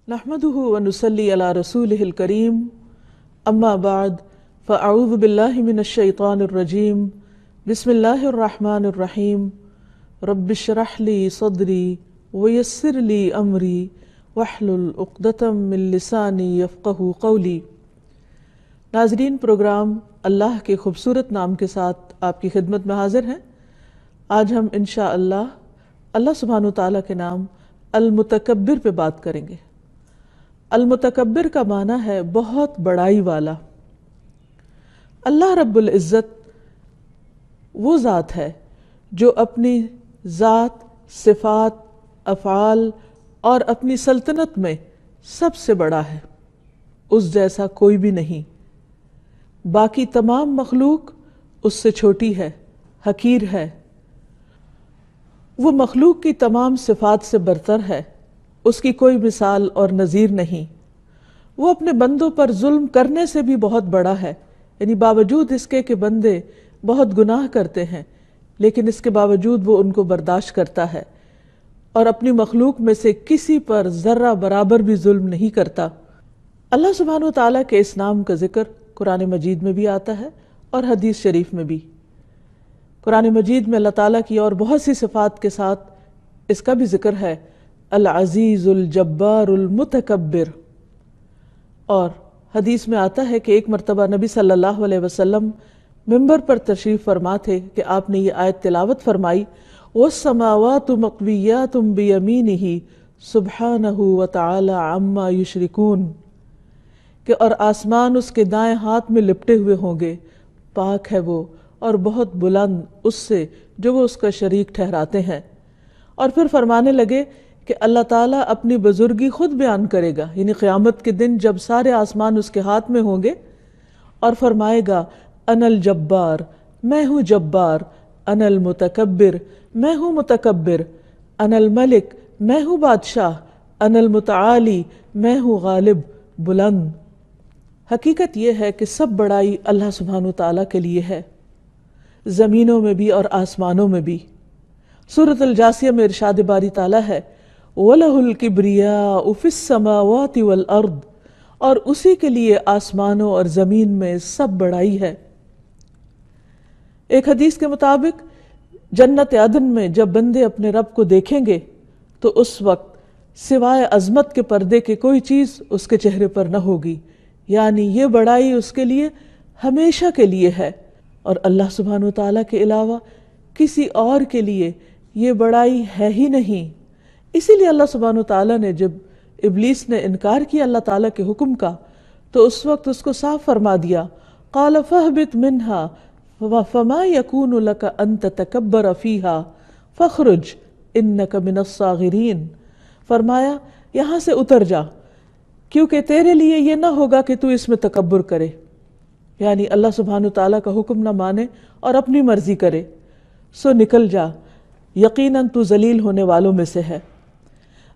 نحمده ونصلي على رسوله الكريم اما بعد فاعوذ بالله من الشيطان الرجيم بسم الله الرحمن الرحيم رب اشرح لي صدري ويسر لي امري واحلل عقدة من لساني يفقهوا قولي۔ ناظرین، پروگرام اللہ کے خوبصورت نام کے ساتھ آپ کی خدمت میں حاضر ہیں۔ آج ہم انشاءاللہ اللہ سبحانہ وتعالیٰ کے نام المتکبر پہ بات کریں گے۔ المتکبر کا معنی ہے بہت بڑائی والا۔ اللہ رب العزت وہ ذات ہے جو اپنی ذات، صفات، افعال اور اپنی سلطنت میں سب سے بڑا ہے، اس جیسا کوئی بھی نہیں۔ باقی تمام مخلوق اس سے چھوٹی ہے، حقیر ہے۔ وہ مخلوق کی تمام صفات سے برتر ہے، اس کی کوئی مثال اور نظیر نہیں۔ وہ اپنے بندوں پر ظلم کرنے سے بھی بہت بڑا ہے، یعنی باوجود اس کے کہ بندے بہت گناہ کرتے ہیں لیکن اس کے باوجود وہ ان کو برداشت کرتا ہے اور اپنی مخلوق میں سے کسی پر ذرہ برابر بھی ظلم نہیں کرتا۔ اللہ سبحانہ وتعالیٰ کے اس نام کا ذکر قرآن مجید میں بھی آتا ہے اور حدیث شریف میں بھی۔ قرآن مجید میں اللہ تعالیٰ کی اور بہت سی صفات کے ساتھ اس کا بھی ذکر ہے، العزیز الجبار المتکبر۔ اور حدیث میں آتا ہے کہ ایک مرتبہ نبی صلی اللہ علیہ وسلم ممبر پر تشریف فرما تھے کہ آپ نے یہ آیت تلاوت فرمائی، وَالسَّمَاوَاتُ مَطْوِيَّاتٌ بِيَمِينِهِ سُبْحَانَهُ وَتَعَالَى عَمَّا يُشْرِكُونَ، کہ اور آسمان اس کے دائیں ہاتھ میں لپٹے ہوئے ہوں گے، پاک ہے وہ اور بہت بلند اس سے جو وہ اس کا شریک ٹھہراتے ہیں۔ اور پھر فرمانے لگے کہ اللہ تعالیٰ اپنی بزرگی خود بیان کرے گا، یعنی قیامت کے دن جب سارے آسمان اس کے ہاتھ میں ہوں گے، اور فرمائے گا انا الجبار، میں ہوں جبار، انا المتکبر، میں ہوں متکبر، انا الملک، میں ہوں بادشاہ، انا المتعالی، میں ہوں غالب، بلند۔ حقیقت یہ ہے کہ سب بڑائی اللہ سبحانہ تعالیٰ کے لیے ہے، زمینوں میں بھی اور آسمانوں میں بھی۔ سورۃ الجاثیہ میں ارشاد باری تعالیٰ ہے، وَلَهُ الْكِبْرِيَاءُ فِي السَّمَاوَاتِ وَالْأَرْضِ، اور اسی کے لیے آسمانوں اور زمین میں سب بڑائی ہے۔ ایک حدیث کے مطابق جنت عدن میں جب بندے اپنے رب کو دیکھیں گے تو اس وقت سوائے عظمت کے پردے کے کوئی چیز اس کے چہرے پر نہ ہوگی، یعنی یہ بڑائی اس کے لیے ہمیشہ کے لیے ہے، اور اللہ سبحانہ وتعالیٰ کے علاوہ کسی اور کے لیے یہ بڑائی ہے ہی نہیں۔ اسی لیے اللہ سبحانہ وتعالیٰ نے جب ابلیس نے انکار کیا اللہ تعالیٰ کے حکم کا تو اس وقت اس کو صاف فرما دیا، قال فاہبط منہا فما یکون لک ان تتکبر فیہا فاخرج انک من الصاغرین، فرمایا یہاں سے اتر جا، کیونکہ تیرے لیے یہ نہ ہوگا کہ تو اس میں تکبر کرے، یعنی اللہ سبحانہ تعالیٰ کا حکم نہ مانے اور اپنی مرضی کرے، سو نکل جا، یقیناً تو ذلیل ہونے والوں میں سے ہے۔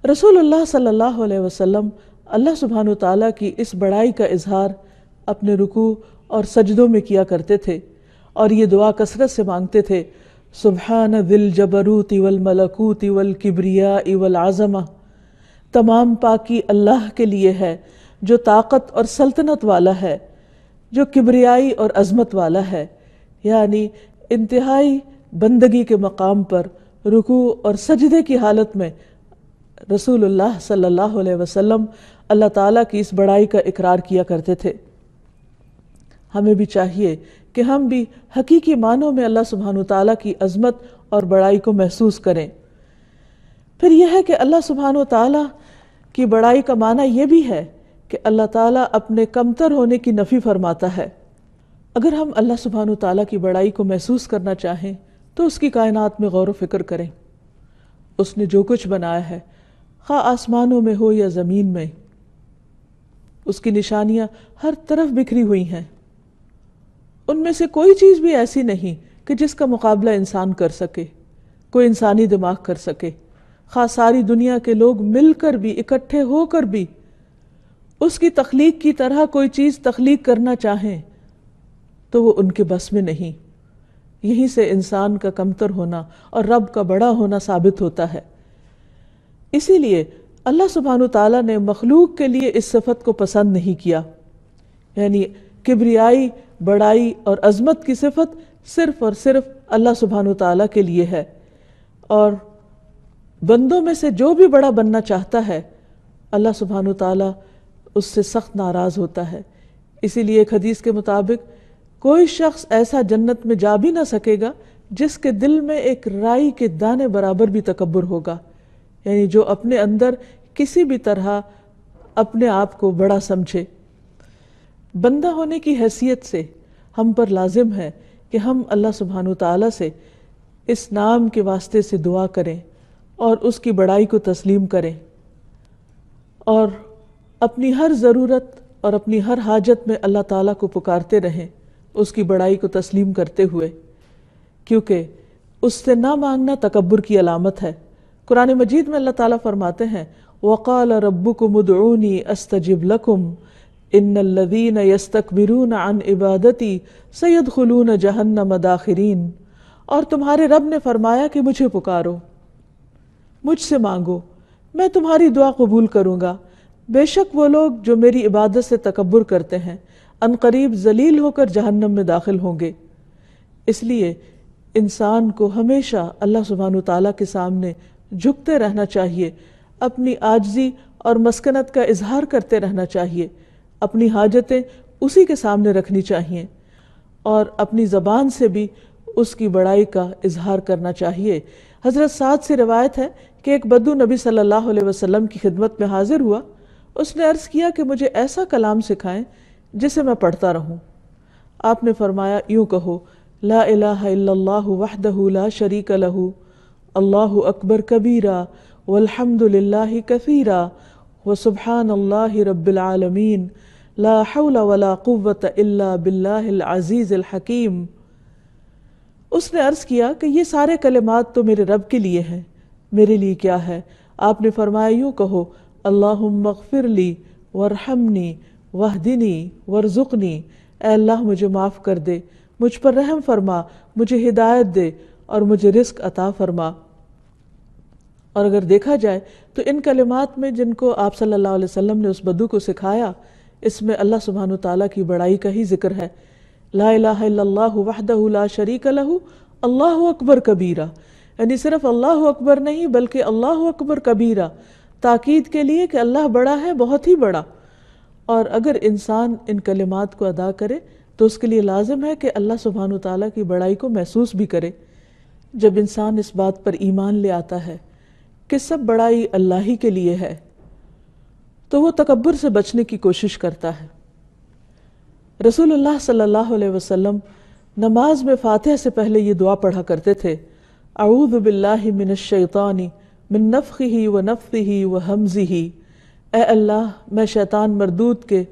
رسول اللہ صلی اللہ علیہ وسلم اللہ سبحانہ تعالیٰ کی اس بڑائی کا اظہار اپنے رکوع اور سجدوں میں کیا کرتے تھے، اور یہ دعا کثرت سے مانگتے تھے، سبحان ذی الجبروت والملکوت والکبریاء والعظمہ، تمام پاکی اللہ کے لیے ہے جو طاقت اور سلطنت والا ہے، جو کبریائی اور عظمت والا ہے، یعنی انتہائی بندگی کے مقام پر رکوع اور سجدے کی حالت میں رسول اللہ صلی اللہ علیہ وسلم اللہ تعالیٰ کی اس بڑائی کا اقرار کیا کرتے تھے۔ ہمیں بھی چاہیے کہ ہم بھی حقیقی معنوں میں اللہ سبحانہ تعالیٰ کی عظمت اور بڑائی کو محسوس کریں۔ پھر یہ ہے کہ اللہ سبحانہ تعالیٰ کی بڑائی کا معنی یہ بھی ہے کہ اللہ تعالیٰ اپنے کمتر ہونے کی نفی فرماتا ہے۔ اگر ہم اللہ سبحانہ تعالیٰ کی بڑائی کو محسوس کرنا چاہیں تو اس کی کائنات میں غور و فکر کریں۔ اس نے جو کچھ بنایا ہے، خواہ آسمانوں میں ہو یا زمین میں، اس کی نشانیاں ہر طرف بکھری ہوئی ہیں۔ ان میں سے کوئی چیز بھی ایسی نہیں کہ جس کا مقابلہ انسان کر سکے، کوئی انسانی دماغ کر سکے، خواہ ساری دنیا کے لوگ مل کر بھی، اکٹھے ہو کر بھی اس کی تخلیق کی طرح کوئی چیز تخلیق کرنا چاہیں تو وہ ان کے بس میں نہیں۔ یہیں سے انسان کا کمتر ہونا اور رب کا بڑا ہونا ثابت ہوتا ہے۔ اسی لیے اللہ سبحانہ تعالیٰ نے مخلوق کے لیے اس صفت کو پسند نہیں کیا، یعنی کبریائی، بڑائی اور عظمت کی صفت صرف اور صرف اللہ سبحانہ تعالیٰ کے لیے ہے، اور بندوں میں سے جو بھی بڑا بننا چاہتا ہے اللہ سبحانہ تعالیٰ اس سے سخت ناراض ہوتا ہے۔ اسی لیے ایک حدیث کے مطابق کوئی شخص ایسا جنت میں جا بھی نہ سکے گا جس کے دل میں ایک رائی کے دانے برابر بھی تکبر ہوگا، یعنی جو اپنے اندر کسی بھی طرح اپنے آپ کو بڑا سمجھے۔ بندہ ہونے کی حیثیت سے ہم پر لازم ہے کہ ہم اللہ سبحانہ تعالیٰ سے اس نام کے واسطے سے دعا کریں اور اس کی بڑائی کو تسلیم کریں، اور اپنی ہر ضرورت اور اپنی ہر حاجت میں اللہ تعالیٰ کو پکارتے رہیں اس کی بڑائی کو تسلیم کرتے ہوئے، کیونکہ اس سے نہ مانگنا تکبر کی علامت ہے۔ قرآن مجید میں اللہ تعالیٰ فرماتے ہیں وَقَالَ رَبُّكُمُ ادْعُونِي أَسْتَجِبْ لَكُمْ إِنَّ الَّذِينَ يَسْتَكْبِرُونَ عَنْ عِبَادَتِي سَيَدْخُلُونَ جَهَنَّمَ دَاخِرِينَ، اور تمہارے رب نے فرمایا کہ مجھے پکارو، مجھ سے مانگو، میں تمہاری دعا قبول کروں گا، بے شک وہ لوگ جو میری عبادت سے تکبر کرتے ہیں ان قریب ذلیل ہو کر جہنم میں داخل ہوں گے۔ اس لیے انسان کو ہمیشہ اللہ سبحانہ تعالیٰ کے سامنے جھکتے رہنا چاہیے، اپنی عاجزی اور مسکنت کا اظہار کرتے رہنا چاہیے، اپنی حاجتیں اسی کے سامنے رکھنی چاہیے، اور اپنی زبان سے بھی اس کی بڑائی کا اظہار کرنا چاہیے۔ حضرت سعد سے روایت ہے کہ ایک بدو نبی صلی اللہ علیہ وسلم کی خدمت میں حاضر ہوا، اس نے عرض کیا کہ مجھے ایسا کلام سکھائیں جسے میں پڑھتا رہوں۔ آپ نے فرمایا یوں کہو لا الہ الا اللہ وحدہ لا شریک لہ اللہ اکبر کبیرا والحمد للہ کثیرا وسبحان اللہ رب العالمین لا حول ولا قوة الا باللہ العزیز الحکیم۔ اس نے عرض کیا کہ یہ سارے کلمات تو میرے رب کے لیے ہیں، میرے لیے کیا ہے؟ آپ نے فرمایا یوں کہو اللہم اغفر لی وارحمنی واہدنی وارزقنی، اے اللہ مجھے معاف کر دے، مجھ پر رحم فرما، مجھے ہدایت دے اور مجھے رزق عطا فرما۔ اور اگر دیکھا جائے تو ان کلمات میں جن کو آپ صلی اللہ علیہ وسلم نے اس بدو کو سکھایا، اس میں اللہ سبحانہ تعالیٰ کی بڑائی کا ہی ذکر ہے۔ لا الہ الا اللہ وحدہ لا شریک لہ اللہ اکبر کبیرہ، یعنی صرف اللہ اکبر نہیں بلکہ اللہ اکبر کبیرہ، تاکید کے لیے کہ اللہ بڑا ہے، بہت ہی بڑا۔ اور اگر انسان ان کلمات کو ادا کرے تو اس کے لیے لازم ہے کہ اللہ سبحانہ تعالیٰ کی بڑائی کو محسوس بھی کرے۔ جب انسان اس بات پر ایمان لے آتا ہے کہ سب بڑائی اللہ ہی کے لیے ہے تو وہ تکبر سے بچنے کی کوشش کرتا ہے۔ رسول اللہ صلی اللہ علیہ وسلم نماز میں فاتحہ سے پہلے یہ دعا پڑھا کرتے تھے اعوذ باللہ من الشیطان من نفخہ ونفثہ وہمزہ، اے اللہ میں شیطان مردود کے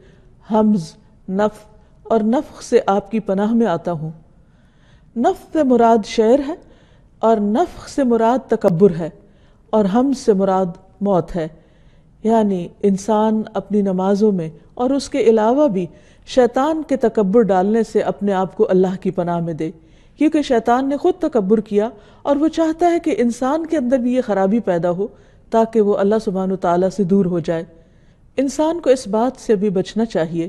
ہمز، نفخ اور نفخ سے آپ کی پناہ میں آتا ہوں۔ نفخ سے مراد شعر ہے اور نفخ سے مراد تکبر ہے، اور ہمز سے مراد موت ہے۔ یعنی انسان اپنی نمازوں میں اور اس کے علاوہ بھی شیطان کے تکبر ڈالنے سے اپنے آپ کو اللہ کی پناہ میں دے، کیونکہ شیطان نے خود تکبر کیا اور وہ چاہتا ہے کہ انسان کے اندر بھی یہ خرابی پیدا ہو تاکہ وہ اللہ سبحانہ تعالیٰ سے دور ہو جائے۔ انسان کو اس بات سے بھی بچنا چاہیے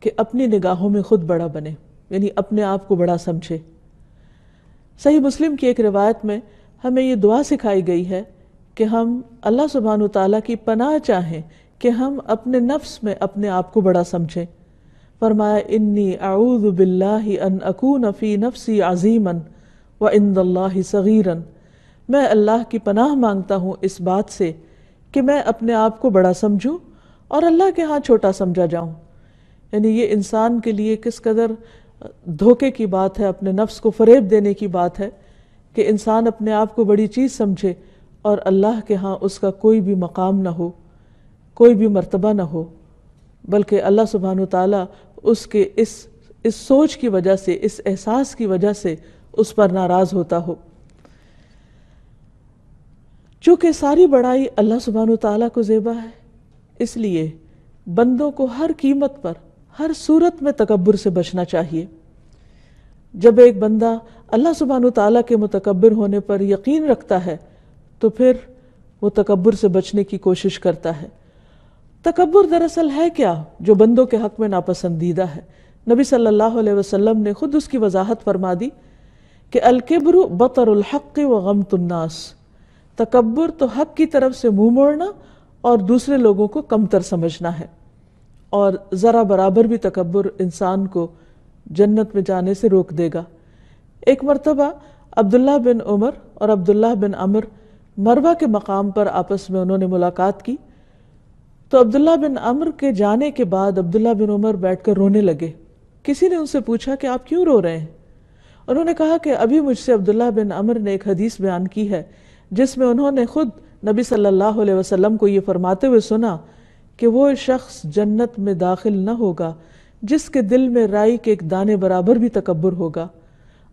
کہ اپنی نگاہوں میں خود بڑا بنے، یعنی اپنے آپ کو بڑا سمجھے۔ صحیح مسلم کی ایک روایت میں ہمیں یہ دعا سکھائی گئی ہے کہ ہم اللہ سبحانہ تعالیٰ کی پناہ چاہیں کہ ہم اپنے نفس میں اپنے آپ کو بڑا سمجھیں۔ فرمایا انی اعوذ باللہ ان اکون فی نفسی عظیما وعند اللہ صغیرا، میں اللہ کی پناہ مانگتا ہوں اس بات سے کہ میں اپنے آپ کو بڑا سمجھوں اور اللہ کے ہاں چھوٹا سمجھا جاؤں۔ یعنی یہ انسان کے لیے کس قدر دھوکے کی بات ہے، اپنے نفس کو فریب دینے کی بات ہے کہ انسان اپنے آپ کو بڑی چیز سمجھے اور اللہ کے ہاں اس کا کوئی بھی مقام نہ ہو، کوئی بھی مرتبہ نہ ہو، بلکہ اللہ سبحانہ تعالیٰ اس کے اس سوچ کی وجہ سے، اس احساس کی وجہ سے اس پر ناراض ہوتا ہو۔ چونکہ ساری بڑائی اللہ سبحانہ تعالیٰ کو زیبا ہے، اس لیے بندوں کو ہر قیمت پر، ہر صورت میں تکبر سے بچنا چاہیے۔ جب ایک بندہ اللہ سبحانہ تعالیٰ کے متکبر ہونے پر یقین رکھتا ہے تو پھر وہ تکبر سے بچنے کی کوشش کرتا ہے۔ تکبر دراصل ہے کیا جو بندوں کے حق میں ناپسندیدہ ہے؟ نبی صلی اللہ علیہ وسلم نے خود اس کی وضاحت فرما دی کہ الکبر بطر الحق و غمط الناس، تکبر تو حق کی طرف سے منہ موڑنا اور دوسرے لوگوں کو کمتر سمجھنا ہے، اور ذرا برابر بھی تکبر انسان کو جنت میں جانے سے روک دے گا۔ ایک مرتبہ عبداللہ بن عمر اور عبداللہ بن عمر مروہ کے مقام پر آپس میں انہوں نے ملاقات کی، تو عبداللہ بن عمر کے جانے کے بعد عبداللہ بن عمر بیٹھ کر رونے لگے۔ کسی نے ان سے پوچھا کہ آپ کیوں رو رہے ہیں؟ انہوں نے کہا کہ ابھی مجھ سے عبداللہ بن عمر نے ایک حدیث بیان کی ہے جس میں انہوں نے خود نبی صلی اللہ علیہ وسلم کو یہ فرماتے ہوئے سنا کہ وہ شخص جنت میں داخل نہ ہوگا جس کے دل میں رائی کے ایک دانے برابر بھی تکبر ہوگا،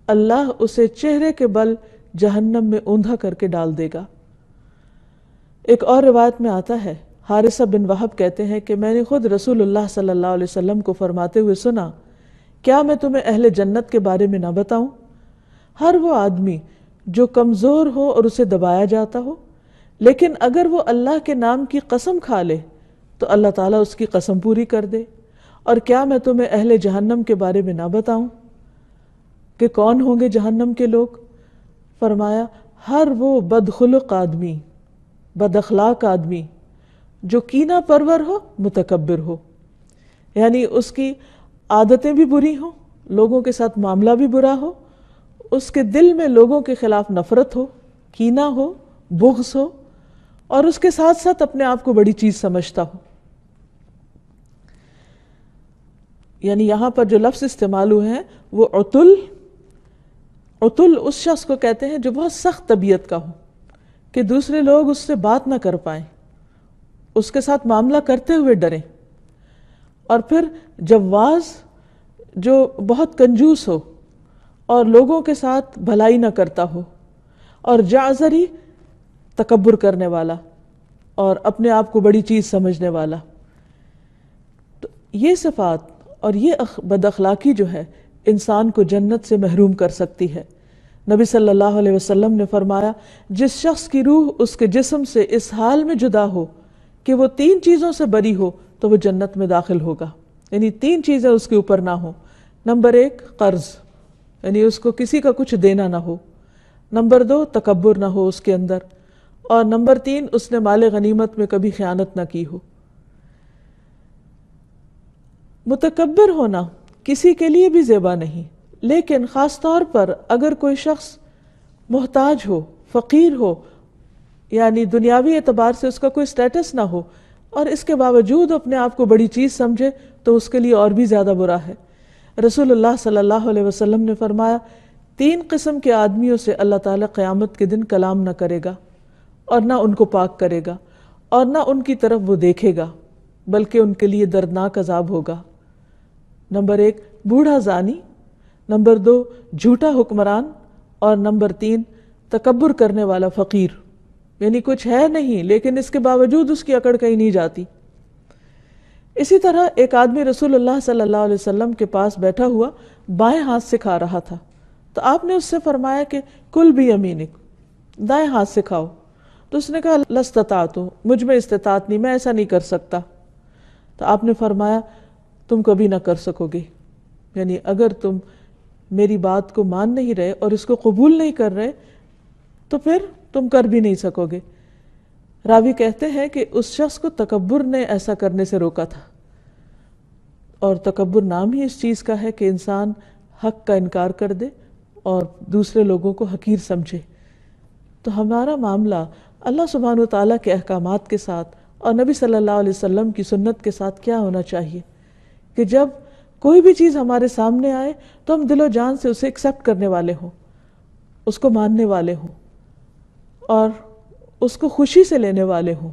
اللہ اسے چہرے کے بل جہنم میں اوندھا کر کے ڈال دے گا۔ ایک اور روایت میں آتا ہے، حارثہ بن وہب کہتے ہیں کہ میں نے خود رسول اللہ صلی اللہ علیہ وسلم کو فرماتے ہوئے سنا، کیا میں تمہیں اہل جنت کے بارے میں نہ بتاؤں؟ ہر وہ آدمی جو کمزور ہو اور اسے دبایا جاتا ہو، لیکن اگر وہ اللہ کے نام کی قسم کھا لے تو اللہ تعالیٰ اس کی قسم پوری کر دے۔ اور کیا میں تمہیں اہل جہنم کے بارے میں نہ بتاؤں کہ کون ہوں گے جہنم کے لوگ؟ فرمایا، ہر وہ بدخلق آدمی، بد اخلاق آدمی جو کینہ پرور ہو، متکبر ہو، یعنی اس کی عادتیں بھی بری ہوں، لوگوں کے ساتھ معاملہ بھی برا ہو، اس کے دل میں لوگوں کے خلاف نفرت ہو، کینہ ہو، بغض ہو، اور اس کے ساتھ ساتھ اپنے آپ کو بڑی چیز سمجھتا ہو۔ یعنی یہاں پر جو لفظ استعمال ہوئے ہیں وہ عتل اس شخص کو کہتے ہیں جو بہت سخت طبیعت کا ہو، کہ دوسرے لوگ اس سے بات نہ کر پائیں، اس کے ساتھ معاملہ کرتے ہوئے ڈریں۔ اور پھر جواز، جو بہت کنجوس ہو اور لوگوں کے ساتھ بھلائی نہ کرتا ہو، اور جعزری، تکبر کرنے والا اور اپنے آپ کو بڑی چیز سمجھنے والا۔ تو یہ صفات اور یہ بد اخلاقی جو ہے انسان کو جنت سے محروم کر سکتی ہے۔ نبی صلی اللہ علیہ وسلم نے فرمایا، جس شخص کی روح اس کے جسم سے اس حال میں جدا ہو کہ وہ 3 چیزوں سے بری ہو تو وہ جنت میں داخل ہوگا۔ یعنی 3 چیزیں اس کے اوپر نہ ہو۔ نمبر 1 قرض، یعنی اس کو کسی کا کچھ دینا نہ ہو۔ نمبر 2 تکبر نہ ہو اس کے اندر، اور نمبر 3 اس نے مال غنیمت میں کبھی خیانت نہ کی ہو۔ متکبر ہونا کسی کے لیے بھی زیبا نہیں، لیکن خاص طور پر اگر کوئی شخص محتاج ہو، فقیر ہو، یعنی دنیاوی اعتبار سے اس کا کوئی سٹیٹس نہ ہو، اور اس کے باوجود اپنے آپ کو بڑی چیز سمجھے تو اس کے لیے اور بھی زیادہ برا ہے۔ رسول اللہ صلی اللہ علیہ وسلم نے فرمایا، 3 قسم کے آدمیوں سے اللہ تعالیٰ قیامت کے دن کلام نہ کرے گا، اور نہ ان کو پاک کرے گا، اور نہ ان کی طرف وہ دیکھے گا، بلکہ ان کے لیے دردناک عذاب ہوگا۔ نمبر 1 بوڑھا زانی، نمبر 2 جھوٹا حکمران، اور نمبر 3 تکبر کرنے والا فقیر، یعنی کچھ ہے نہیں لیکن اس کے باوجود اس کی اکڑ کہیں نہیں جاتی۔ اسی طرح ایک آدمی رسول اللہ صلی اللہ علیہ وسلم کے پاس بیٹھا ہوا بائیں ہاتھ سے کھا رہا تھا، تو آپ نے اس سے فرمایا کہ کل بیمینک، دائیں ہاتھ سے کھاؤ۔ تو اس نے کہا لاستطعت، مجھ میں استطاعت نہیں، میں ایسا نہیں کر سکتا۔ تو آپ نے فرمایا تم کبھی نہ کر سکو گے، یعنی اگر تم میری بات کو مان نہیں رہے اور اس کو قبول نہیں کر رہے تو پھر تم کر بھی نہیں سکو گے۔ راوی کہتے ہیں کہ اس شخص کو تکبر نے ایسا کرنے سے روکا تھا، اور تکبر نام ہی اس چیز کا ہے کہ انسان حق کا انکار کر دے اور دوسرے لوگوں کو حقیر سمجھے۔ تو ہمارا معاملہ اللہ سبحانہ وتعالیٰ کے احکامات کے ساتھ اور نبی صلی اللہ علیہ وسلم کی سنت کے ساتھ کیا ہونا چاہیے کہ جب کوئی بھی چیز ہمارے سامنے آئے تو ہم دل و جان سے اسے ایکسیپٹ کرنے والے ہوں، اس کو ماننے والے ہوں، اور اس کو خوشی سے لینے والے ہوں،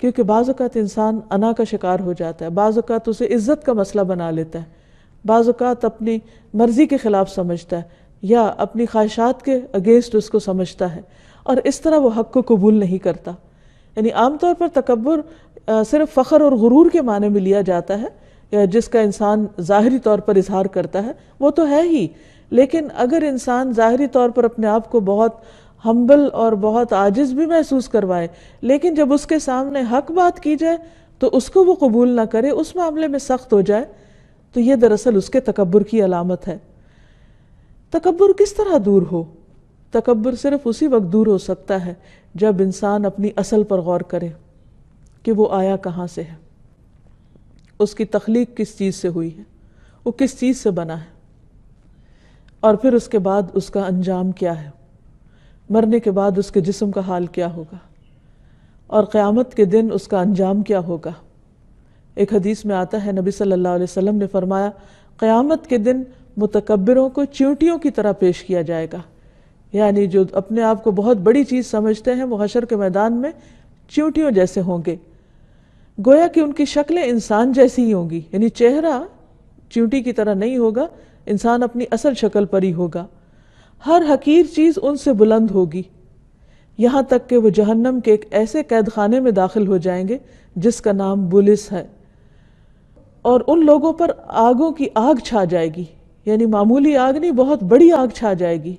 کیونکہ بعض اوقات انسان انا کا شکار ہو جاتا ہے، بعض اوقات اسے عزت کا مسئلہ بنا لیتا ہے، بعض اوقات اپنی مرضی کے خلاف سمجھتا ہے یا اپنی خواہشات کے اگینسٹ اس کو سمجھتا ہے، اور اس طرح وہ حق کو قبول نہیں کرتا۔ یعنی عام طور پر تکبر صرف فخر اور غرور کے معنی میں لیا جاتا ہے، یا جس کا انسان ظاہری طور پر اظہار کرتا ہے وہ تو ہے ہی، لیکن اگر انسان ظاہری طور پر اپنے آپ کو بہت ہمبل اور بہت عاجز بھی محسوس کروائے، لیکن جب اس کے سامنے حق بات کی جائے تو اس کو وہ قبول نہ کرے، اس معاملے میں سخت ہو جائے، تو یہ دراصل اس کے تکبر کی علامت ہے۔ تکبر کس طرح دور ہو؟ تکبر صرف اسی وقت دور ہو سکتا ہے جب انسان اپنی اصل پر غور کرے کہ وہ آیا کہاں سے ہے، اس کی تخلیق کس چیز سے ہوئی ہے، وہ کس چیز سے بنا ہے، اور پھر اس کے بعد اس کا انجام کیا ہے، مرنے کے بعد اس کے جسم کا حال کیا ہوگا، اور قیامت کے دن اس کا انجام کیا ہوگا۔ ایک حدیث میں آتا ہے، نبی صلی اللہ علیہ وسلم نے فرمایا، قیامت کے دن متکبروں کو چیونٹیوں کی طرح پیش کیا جائے گا، یعنی جو اپنے آپ کو بہت بڑی چیز سمجھتے ہیں وہ حشر کے میدان میں چیونٹیوں جیسے ہوں گے، گویا کہ ان کی شکلیں انسان جیسی ہی ہوں گی، یعنی چہرہ چیونٹی کی طرح نہیں ہوگا، انسان اپنی اصل شکل پر ہی ہوگا۔ ہر حقیر چیز ان سے بلند ہوگی، یہاں تک کہ وہ جہنم کے ایک ایسے قید خانے میں داخل ہو جائیں گے جس کا نام بولس ہے، اور ان لوگوں پر آگوں کی آگ چھا جائے گی، یعنی معمولی آگ نہیں، بہت بڑی آگ چھا جائے گی،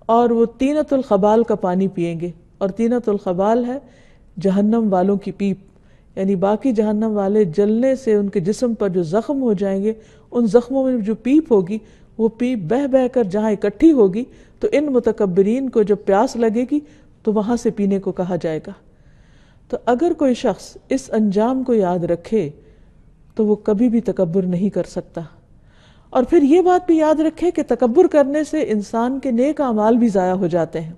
اور وہ طینۃ الخبال کا پانی پئیں گے، اور طینۃ الخبال ہے جہنم والوں کی پیپ، یعنی باقی جہنم والے جلنے سے ان کے جسم پر جو زخم ہو جائیں گے، ان زخموں میں جو پیپ ہوگی، وہ پیپ بہہ بہہ کر جہاں اکٹھی ہوگی تو ان متکبرین کو جب پیاس لگے گی تو وہاں سے پینے کو کہا جائے گا۔ تو اگر کوئی شخص اس انجام کو یاد رکھے تو وہ کبھی بھی تکبر نہیں کر سکتا، اور پھر یہ بات بھی یاد رکھے کہ تکبر کرنے سے انسان کے نیک اعمال بھی ضائع ہو جاتے ہیں۔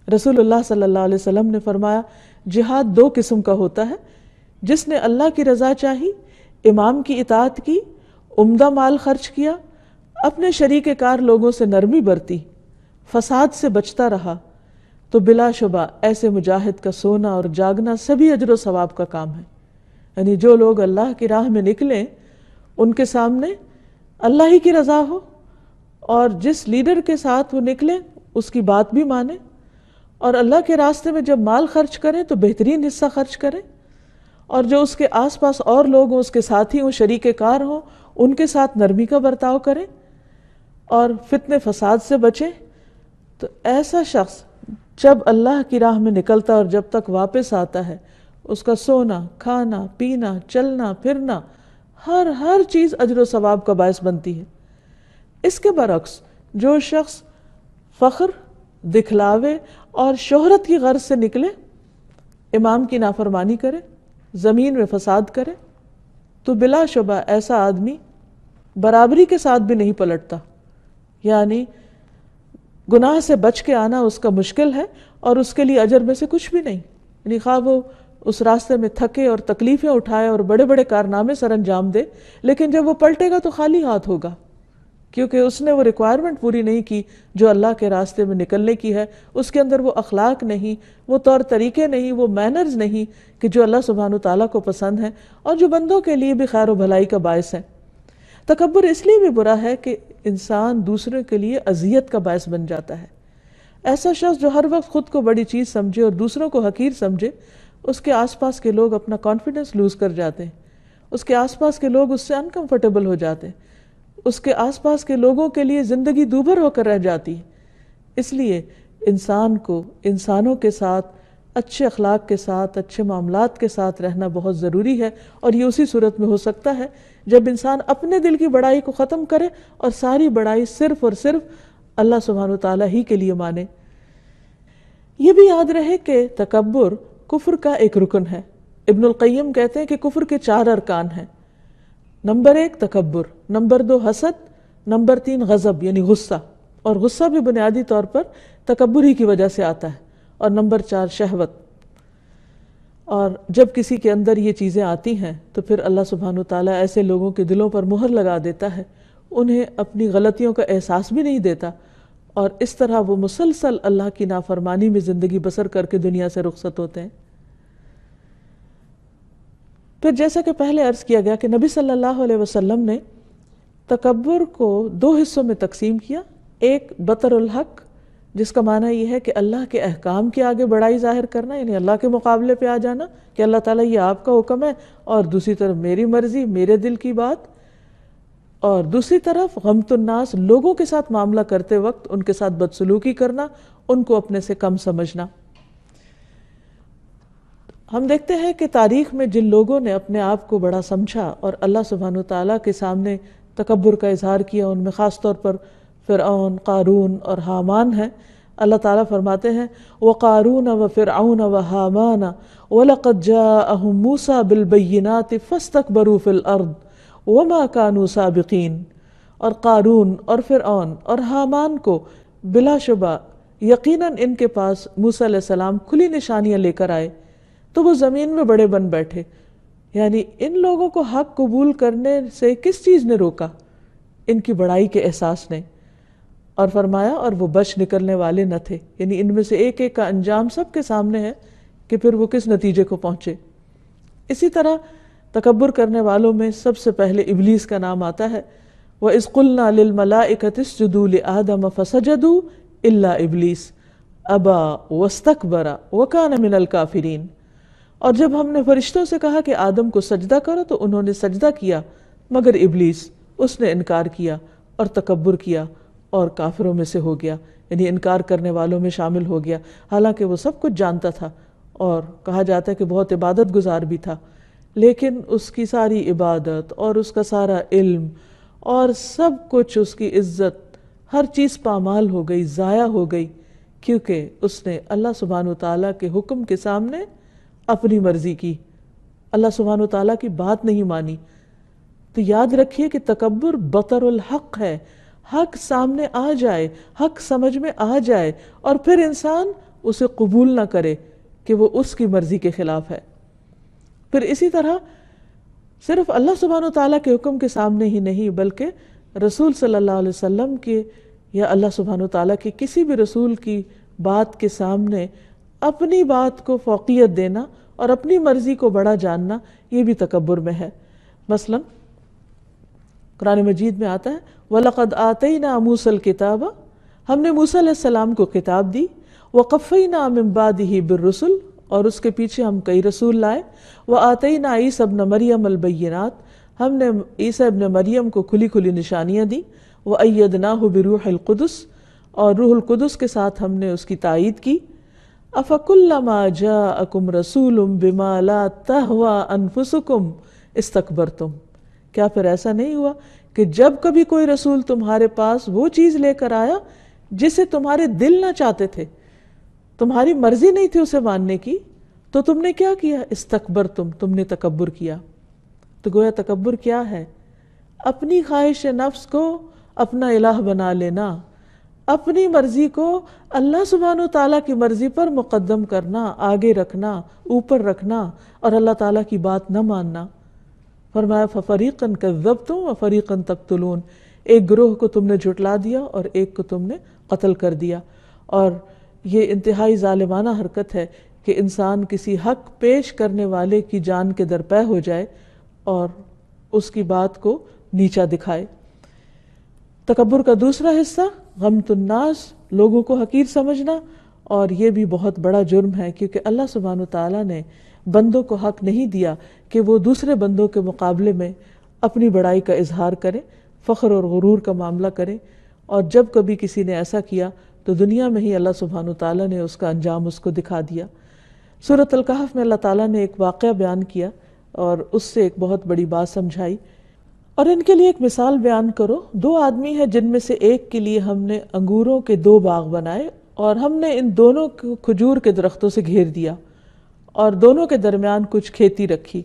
رسول اللہ صلی اللہ علیہ وسلم نے فرمایا، جہاد دو قسم کا ہوتا ہے، جس نے اللہ کی رضا چاہی، امام کی اطاعت کی، عمدہ مال خرچ کیا، اپنے شریک کار لوگوں سے نرمی برتی، فساد سے بچتا رہا، تو بلا شبہ ایسے مجاہد کا سونا اور جاگنا سبھی اجر و ثواب کا کام ہے۔ یعنی جو لوگ اللہ کی راہ میں نکلیں ان کے سامنے اللہ ہی کی رضا ہو، اور جس لیڈر کے ساتھ وہ نکلیں اس کی بات بھی مانیں، اور اللہ کے راستے میں جب مال خرچ کریں تو بہترین حصہ خرچ کریں، اور جو اس کے آس پاس اور لوگ ہوں، اس کے ساتھی ہوں، شریک کار ہوں، ان کے ساتھ نرمی کا برتاؤ کریں اور فتنے فساد سے بچیں۔ تو ایسا شخص جب اللہ کی راہ میں نکلتا اور جب تک واپس آتا ہے، اس کا سونا، کھانا، پینا، چلنا پھرنا، ہر چیز اجر و ثواب کا باعث بنتی ہے۔ اس کے برعکس جو شخص فخر، دکھلاوے اور شہرت کی غرض سے نکلے، امام کی نافرمانی کرے، زمین میں فساد کرے، تو بلا شبہ ایسا آدمی برابری کے ساتھ بھی نہیں پلٹتا، یعنی گناہ سے بچ کے آنا اس کا مشکل ہے، اور اس کے لیے اجر میں سے کچھ بھی نہیں، یعنی خواہ وہ اس راستے میں تھکے اور تکلیفیں اٹھائے اور بڑے بڑے کارنامے سر انجام دے، لیکن جب وہ پلٹے گا تو خالی ہاتھ ہوگا، کیونکہ اس نے وہ ریکوائرمنٹ پوری نہیں کی جو اللہ کے راستے میں نکلنے کی ہے، اس کے اندر وہ اخلاق نہیں، وہ طور طریقے نہیں، وہ مینرز نہیں کہ جو اللہ سبحانہ تعالیٰ کو پسند ہیں اور جو بندوں کے لیے بھی خیر و بھلائی کا باعث ہے۔ تکبر اس لیے بھی برا ہے کہ انسان دوسرے کے لیے اذیت کا باعث بن جاتا ہے۔ ایسا شخص جو ہر وقت خود کو بڑی چیز سمجھے اور دوسروں کو حقیر سمجھے، اس کے آس پاس کے لوگ اپنا کانفیڈنس لوز کر جاتے ہیں، اس کے آس پاس کے لوگ اس سے انکمفرٹیبل ہو جاتے ہیں، اس کے آس پاس کے لوگوں کے لیے زندگی دوبھر ہو کر رہ جاتی ہے۔ اس لیے انسان کو انسانوں کے ساتھ اچھے اخلاق کے ساتھ، اچھے معاملات کے ساتھ رہنا بہت ضروری ہے، اور یہ اسی صورت میں ہو سکتا ہے جب انسان اپنے دل کی بڑائی کو ختم کرے اور ساری بڑائی صرف اور صرف اللہ سبحانہ وتعالیٰ ہی کے لیے مانے۔ یہ بھی یاد رہے کہ تکبر کفر کا ایک رکن ہے۔ ابن القیم کہتے ہیں کہ کفر کے 4 ارکان ہیں۔ نمبر 1 تکبر، نمبر 2 حسد، نمبر 3 غضب یعنی غصہ، اور غصہ بھی بنیادی طور پر تکبر ہی کی وجہ سے آتا ہے، اور نمبر 4 شہوت۔ اور جب کسی کے اندر یہ چیزیں آتی ہیں تو پھر اللہ سبحانہ وتعالیٰ ایسے لوگوں کے دلوں پر مہر لگا دیتا ہے، انہیں اپنی غلطیوں کا احساس بھی نہیں دیتا، اور اس طرح وہ مسلسل اللہ کی نافرمانی میں زندگی بسر کر کے دنیا سے رخصت ہوتے ہیں۔ پھر جیسا کہ پہلے عرض کیا گیا کہ نبی صلی اللہ علیہ وسلم نے تکبر کو 2 حصوں میں تقسیم کیا۔ ایک بطر الحق، جس کا معنی یہ ہے کہ اللہ کے احکام کے آگے بڑائی ظاہر کرنا، یعنی اللہ کے مقابلے پہ آ جانا کہ اللہ تعالیٰ یہ آپ کا حکم ہے، اور دوسری طرف میری مرضی، میرے دل کی بات۔ اور دوسری طرف غمت الناس، لوگوں کے ساتھ معاملہ کرتے وقت ان کے ساتھ بدسلوکی کرنا، ان کو اپنے سے کم سمجھنا۔ ہم دیکھتے ہیں کہ تاریخ میں جن لوگوں نے اپنے آپ کو بڑا سمجھا اور اللہ سبحانہ وتعالیٰ کے سامنے تکبر کا اظہار کیا، ان میں خاص طور پر فرعون، قارون اور حامان ہیں۔ اللہ تعالیٰ فرماتے ہیں وَقَارُونَ وَفِرْعَوْنَ وَحَامَانَ وَلَقَدْ جَاءَهُم مُوسَىٰ بِالْبَيِّنَاتِ فَاسْتَكْبَرُوا فِي الْأَرْضِ وَمَا كَانُوا سَابِقِينَ، اور قارون اور فرعون اور حامان کو بلا شبہ یقیناً ان کے پاس موسیٰ علیہ السلام کھلی نشانیاں لے کر آئے تو وہ زمین میں بڑے بن بیٹھے۔ یعنی ان لوگوں کو حق قبول کرنے سے کس چیز نے روکا؟ ان کی بڑائی کے احساس نے۔ اور فرمایا اور وہ بچ نکلنے والے نہ تھے، یعنی ان میں سے ایک ایک کا انجام سب کے سامنے ہے کہ پھر وہ کس نتیجے کو پہنچے۔ اسی طرح تکبر کرنے والوں میں سب سے پہلے ابلیس کا نام آتا ہے۔ وَإِذْ قُلْنَا لِلْمَلَائِكَةِ اسْجُدُوا لِآدَمَ فَسَجَدُوا إِلَّا إِبْلِيسَ أَبَى وَاسْتَكْبَرَ وَكَانَ مِنَ الْكَافِرِينَ، اور جب ہم نے فرشتوں سے کہا کہ آدم کو سجدہ کرو تو انہوں نے سجدہ کیا مگر ابلیس، اس نے انکار کیا اور تکبر کیا اور کافروں میں سے ہو گیا، یعنی انکار کرنے والوں میں شامل ہو گیا، حالانکہ وہ سب کچھ جانتا تھا اور کہا جاتا ہے کہ بہت عبادت گزار بھی تھا، لیکن اس کی ساری عبادت اور اس کا سارا علم اور سب کچھ، اس کی عزت، ہر چیز پامال ہو گئی، ضائع ہو گئی، کیونکہ اس نے اللہ سبحانہ وتعالیٰ کے حکم کے سامنے اپنی مرضی کی، اللہ سبحانہ وتعالیٰ کی بات نہیں مانی۔ تو یاد رکھیے کہ تکبر بطر الحق ہے، حق سامنے آ جائے، حق سمجھ میں آ جائے اور پھر انسان اسے قبول نہ کرے کہ وہ اس کی مرضی کے خلاف ہے۔ پھر اسی طرح صرف اللہ سبحانہ وتعالیٰ کے حکم کے سامنے ہی نہیں بلکہ رسول صلی اللہ علیہ وسلم کے یا اللہ سبحانہ وتعالیٰ کے کسی بھی رسول کی بات کے سامنے اپنی بات کو فوقیت دینا اور اپنی مرضی کو بڑا جاننا، یہ بھی تکبر میں ہے۔ مثلا قرآن مجید میں آتا ہے وَلَقَدْ آتَيْنَا مُوسَى الْكِتَابَ، ہم نے موسیٰ علیہ السلام کو کتاب دی، وَقَفَّيْنَا مِن بَعْدِهِ بِالرُّسُلِ، اور اس کے پیچھے ہم کئی رسول لائے، وَآتَيْنَا عِيسَى ابْنَ مَرْيَمَ الْبَيِّنَاتِ، ہم نے عیسیٰ ابن مریم کو کھلی کھلی نشانیاں دی، وَأَيَّدْنَاهُ بِرُوحِ الْقُدُسِ، اور روح القدس کے ساتھ ہم نے اس کی تائید کی۔ أَفَكُلَّمَا جَاءَكُمْ رَسُولٌ بِمَا لَا تَهْوَىٰ أَنفُسُكُمْ اسْتَكْبَرْتُمْ، کیا پھر ایسا نہیں ہوا کہ جب کبھی کوئی رسول تمہارے پاس وہ چیز لے کر آیا جسے تمہارے دل نہ چاہتے تھے، تمہاری مرضی نہیں تھی اسے ماننے کی، تو تم نے کیا کیا؟ استکبرتم، تم نے تکبر کیا۔ تو گویا تکبر کیا ہے؟ اپنی خواہش نفس کو اپنا الہ بنا لینا، اپنی مرضی کو اللہ سبحانہ و تعالیٰ کی مرضی پر مقدم کرنا، آگے رکھنا، اوپر رکھنا اور اللہ تعالیٰ کی بات نہ ماننا۔ فرمایا فَفَرِيقًا كَذَّبْتُمْ وَفَرِيقًا تَقْتُلُونَ، ایک گروہ کو تم نے جھٹلا دیا اور ایک کو تم نے قتل کر دیا۔ اور یہ انتہائی ظالمانہ حرکت ہے کہ انسان کسی حق پیش کرنے والے کی جان کے درپے ہو جائے اور اس کی بات کو نیچا دکھائے۔ تکبر کا دوسرا حصہ غمط الناس، لوگوں کو حقیر سمجھنا، اور یہ بھی بہت بڑا جرم ہے کیونکہ اللہ سبحانہ وتعالیٰ نے بندوں کو حق نہیں دیا کہ وہ دوسرے بندوں کے مقابلے میں اپنی بڑائی کا اظہار کریں، فخر اور غرور کا معاملہ کریں، اور جب کبھی کسی نے ایسا کیا تو دنیا میں ہی اللہ سبحانہ وتعالیٰ نے اس کا انجام اس کو دکھا دیا۔ سورۃ الکہف میں اللہ تعالیٰ نے ایک واقعہ بیان کیا اور اس سے ایک بہت بڑی بات سمجھائی، اور ان کے لیے ایک مثال بیان کرو۔ دو آدمی ہیں جن میں سے ایک کے لیے ہم نے انگوروں کے 2 باغ بنائے اور ہم نے ان دونوں کو کھجور کے درختوں سے گھیر دیا اور دونوں کے درمیان کچھ کھیتی رکھی۔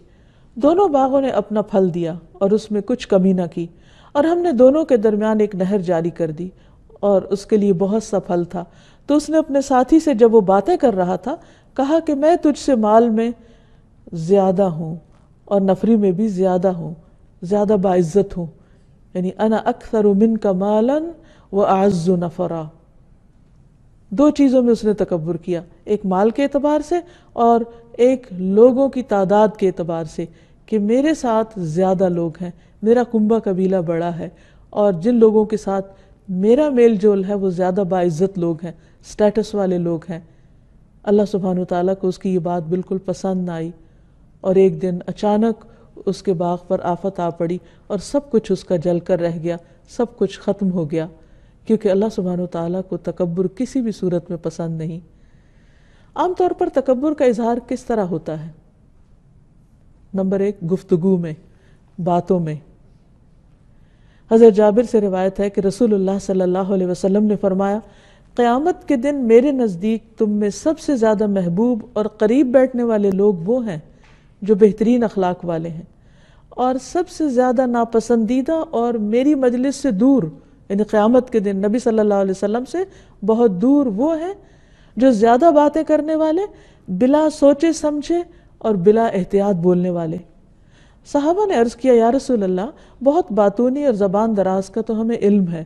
دونوں باغوں نے اپنا پھل دیا اور اس میں کچھ کمی نہ کی، اور ہم نے دونوں کے درمیان ایک نہر جاری کر دی اور اس کے لیے بہت سا پھل تھا۔ تو اس نے اپنے ساتھی سے جب وہ باتیں کر رہا تھا کہا کہ میں تجھ سے مال میں زیادہ ہوں اور نفری میں بھی زیادہ ہوں، زیادہ باعزت ہوں، یعنی انا اکثر منک مالا واعز نفرا۔ 2 چیزوں میں اس نے تکبر کیا، ایک مال کے اعتبار سے اور ایک لوگوں کی تعداد کے اعتبار سے، کہ میرے ساتھ زیادہ لوگ ہیں، میرا کنبہ قبیلہ بڑا ہے، اور جن لوگوں کے ساتھ میرا میل جول ہے وہ زیادہ باعزت لوگ ہیں، سٹیٹس والے لوگ ہیں۔ اللہ سبحانہ وتعالیٰ کو اس کی یہ بات بالکل پسند نہ آئی، اور ایک دن اچانک اس کے باغ پر آفت آ پڑی اور سب کچھ اس کا جل کر رہ گیا، سب کچھ ختم ہو گیا، کیونکہ اللہ سبحانہ وتعالیٰ کو تکبر کسی بھی صورت میں پسند نہیں۔ عام طور پر تکبر کا اظہار کس طرح ہوتا ہے؟ نمبر 1، گفتگو میں، باتوں میں۔ حضرت جابر سے روایت ہے کہ رسول اللہ صلی اللہ علیہ وسلم نے فرمایا، قیامت کے دن میرے نزدیک تم میں سب سے زیادہ محبوب اور قریب بیٹھنے والے لوگ وہ ہیں جو بہترین اخلاق والے ہیں، اور سب سے زیادہ ناپسندیدہ اور میری مجلس سے دور، یعنی قیامت کے دن نبی صلی اللہ علیہ وسلم سے بہت دور وہ ہیں جو زیادہ باتیں کرنے والے، بلا سوچے سمجھے اور بلا احتیاط بولنے والے۔ صحابہ نے عرض کیا، یا رسول اللہ، بہت باتونی اور زبان دراز کا تو ہمیں علم ہے،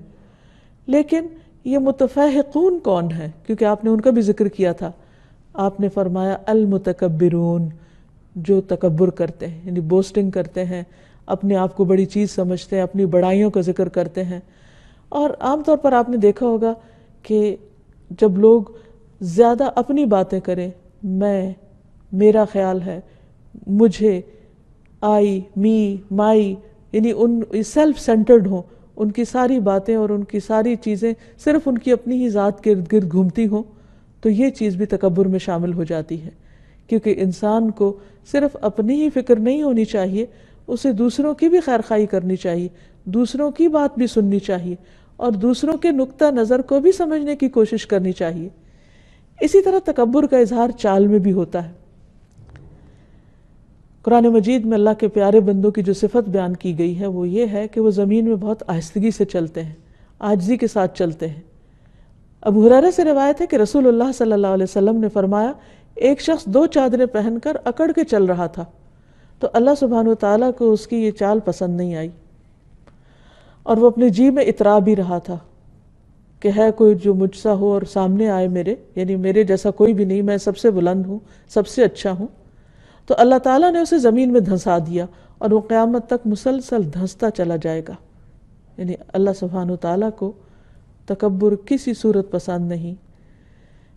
لیکن یہ متفہقون کون ہیں؟ کیونکہ آپ نے ان کا بھی ذکر کیا تھا۔ آپ نے فرمایا، المتکبرون، جو تکبر کرتے ہیں، یعنی بوسٹنگ کرتے ہیں، اپنے آپ کو بڑی چیز سمجھتے ہیں، اپنی بڑائیوں کا ذکر کرتے ہیں۔ اور عام طور پر آپ نے دیکھا ہوگا کہ جب لوگ زیادہ اپنی باتیں کریں، میں، میرا خیال ہے، مجھے، آئی، می، مائی، یعنی ان سیلف سینٹرڈ ہوں، ان کی ساری باتیں اور ان کی ساری چیزیں صرف ان کی اپنی ہی ذات کے ارد گرد گھومتی ہوں، تو یہ چیز بھی تکبر میں شامل ہو جاتی ہے۔ کیونکہ انسان کو صرف اپنی ہی فکر نہیں ہونی چاہیے، اسے دوسروں کی بھی خیرخواہی کرنی چاہیے، دوسروں کی بات بھی سننی چاہیے، اور دوسروں کے نقطہ نظر کو بھی سمجھنے کی کوشش کرنی چاہیے۔ اسی طرح تکبر کا اظہار چال میں بھی ہوتا ہے۔ قرآن مجید میں اللہ کے پیارے بندوں کی جو صفت بیان کی گئی ہے وہ یہ ہے کہ وہ زمین میں بہت آہستگی سے چلتے ہیں، عاجزی کے ساتھ چلتے ہیں۔ ابو ہریرہ سے روایت ہے کہ رسول اللہ صلی اللہ علیہ وسلم نے فرمایا، ایک شخص 2 چادریں پہن کر اکڑ کے چل رہا تھا، تو اللہ سبحانہ وتعالیٰ کو اس کی یہ چال پسند نہیں آئی، اور وہ اپنے جی میں اترا بھی رہا تھا کہ ہے کوئی جو مجھ سا ہو اور سامنے آئے میرے، یعنی میرے جیسا کوئی بھی نہیں، میں سب سے بلند ہوں، سب سے اچھا ہوں۔ تو اللہ تعالیٰ نے اسے زمین میں دھنسا دیا، اور وہ قیامت تک مسلسل دھنستا چلا جائے گا۔ یعنی اللہ سبحانہ وتعالیٰ کو تکبر کسی صورت پسند نہیں۔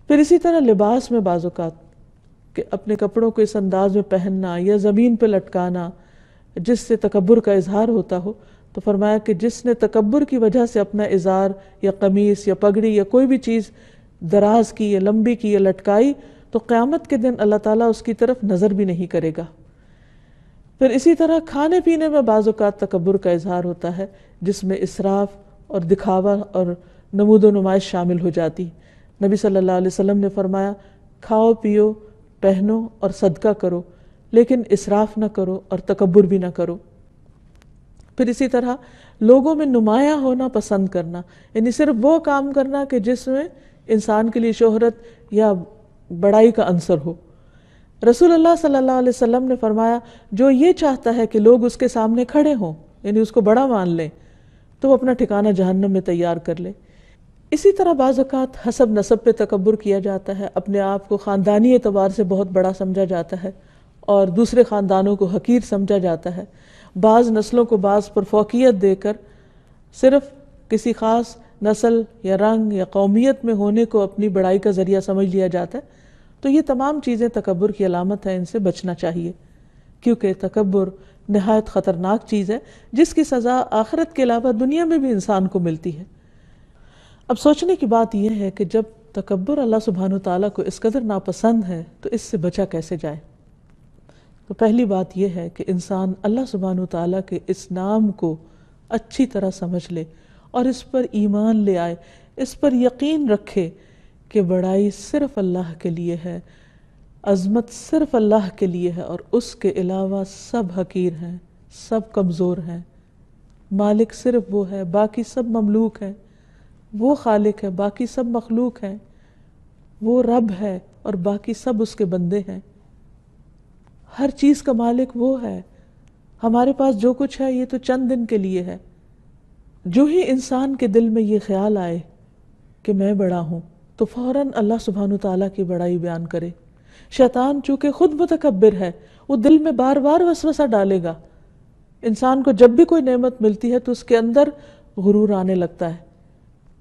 پھر اسی طرح لباس میں بعض اوقات کہ اپنے کپڑوں کو اس انداز میں پہننا یا زمین پہ لٹکانا جس سے تکبر کا اظہار ہوتا ہو، تو فرمایا کہ جس نے تکبر کی وجہ سے اپنا ازار یا قمیص یا پگڑی یا کوئی بھی چیز دراز کی یا لمبی کی یا لٹکائی، تو قیامت کے دن اللہ تعالیٰ اس کی طرف نظر بھی نہیں کرے گا۔ پھر اسی طرح کھانے پینے میں بعض اوقات تکبر کا اظہار ہوتا ہے جس میں اسراف اور دکھاوا اور نمود و نمائش شامل ہو جاتی۔ نبی صلی اللہ علیہ وسلم نے فرمایا، کھاؤ پیو، پہنو اور صدقہ کرو، لیکن اسراف نہ کرو اور تکبر بھی نہ کرو۔ پھر اسی طرح لوگوں میں نمایاں ہونا پسند کرنا، یعنی صرف وہ کام کرنا کہ جس میں انسان کے لیے شہرت یا بڑائی کا عنصر ہو۔ رسول اللہ صلی اللہ علیہ وسلم نے فرمایا، جو یہ چاہتا ہے کہ لوگ اس کے سامنے کھڑے ہوں، یعنی اس کو بڑا مان لیں، تو وہ اپنا ٹھکانہ جہنم میں تیار کر لے۔ اسی طرح بعض اوقات حسب نسب پہ تکبر کیا جاتا ہے، اپنے آپ کو خاندانی اعتبار سے بہت بڑا سمجھا جاتا ہے اور دوسرے خاندانوں کو حقیر سمجھا جاتا ہے۔ بعض نسلوں کو بعض پر فوقیت دے کر صرف کسی خاص نسل یا رنگ یا قومیت میں ہونے کو اپنی بڑائی کا ذریعہ سمجھ لیا جاتا ہے۔ تو یہ تمام چیزیں تکبر کی علامت ہے، ان سے بچنا چاہیے، کیونکہ تکبر نہایت خطرناک چیز ہے جس کی سزا آخرت کے علاوہ دنیا میں بھی انسان کو ملتی ہے۔ اب سوچنے کی بات یہ ہے کہ جب تکبر اللہ سبحانہ وتعالیٰ کو اس قدر ناپسند ہے تو اس سے بچا کیسے جائے؟ تو پہلی بات یہ ہے کہ انسان اللہ سبحانہ وتعالیٰ کے اس نام کو اچھی طرح سمجھ لے اور اس پر ایمان لے آئے، اس پر یقین رکھے کہ بڑائی صرف اللہ کے لیے ہے، عظمت صرف اللہ کے لیے ہے، اور اس کے علاوہ سب حقیر ہیں، سب کمزور ہیں۔ مالک صرف وہ ہے، باقی سب مملوک ہیں۔ وہ خالق ہے، باقی سب مخلوق ہیں۔ وہ رب ہے اور باقی سب اس کے بندے ہیں۔ ہر چیز کا مالک وہ ہے۔ ہمارے پاس جو کچھ ہے یہ تو چند دن کے لیے ہے۔ جو ہی انسان کے دل میں یہ خیال آئے کہ میں بڑا ہوں تو فوراً اللہ سبحانہ وتعالیٰ کی بڑائی بیان کرے۔ شیطان چونکہ خود متکبر ہے، وہ دل میں بار بار وسوسہ ڈالے گا۔ انسان کو جب بھی کوئی نعمت ملتی ہے تو اس کے اندر غرور آنے لگتا ہے۔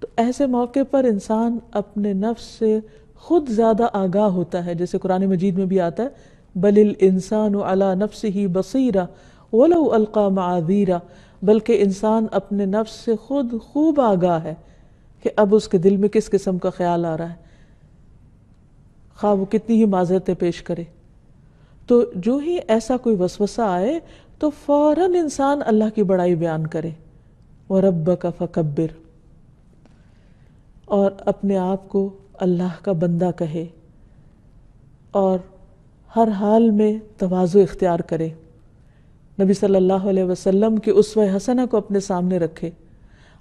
تو ایسے موقع پر انسان اپنے نفس سے خود زیادہ آگاہ ہوتا ہے، جیسے قرآن مجید میں بھی آتا ہے، بل الانسان علی نفسہ بصیرہ ولو القی معاذیرہ، بلکہ انسان اپنے نفس سے خود خوب آگاہ ہے، کہ اب اس کے دل میں کس قسم کا خیال آ رہا ہے، خواہ وہ کتنی ہی معذرتیں پیش کرے۔ تو جو ہی ایسا کوئی وسوسہ آئے تو فوراً انسان اللہ کی بڑائی بیان کرے، وَرَبَّكَ فَكَبِّرْ، اور اپنے آپ کو اللہ کا بندہ کہے اور ہر حال میں تواضع اختیار کرے۔ نبی صلی اللہ علیہ وسلم کی اسوہ حسنہ کو اپنے سامنے رکھے۔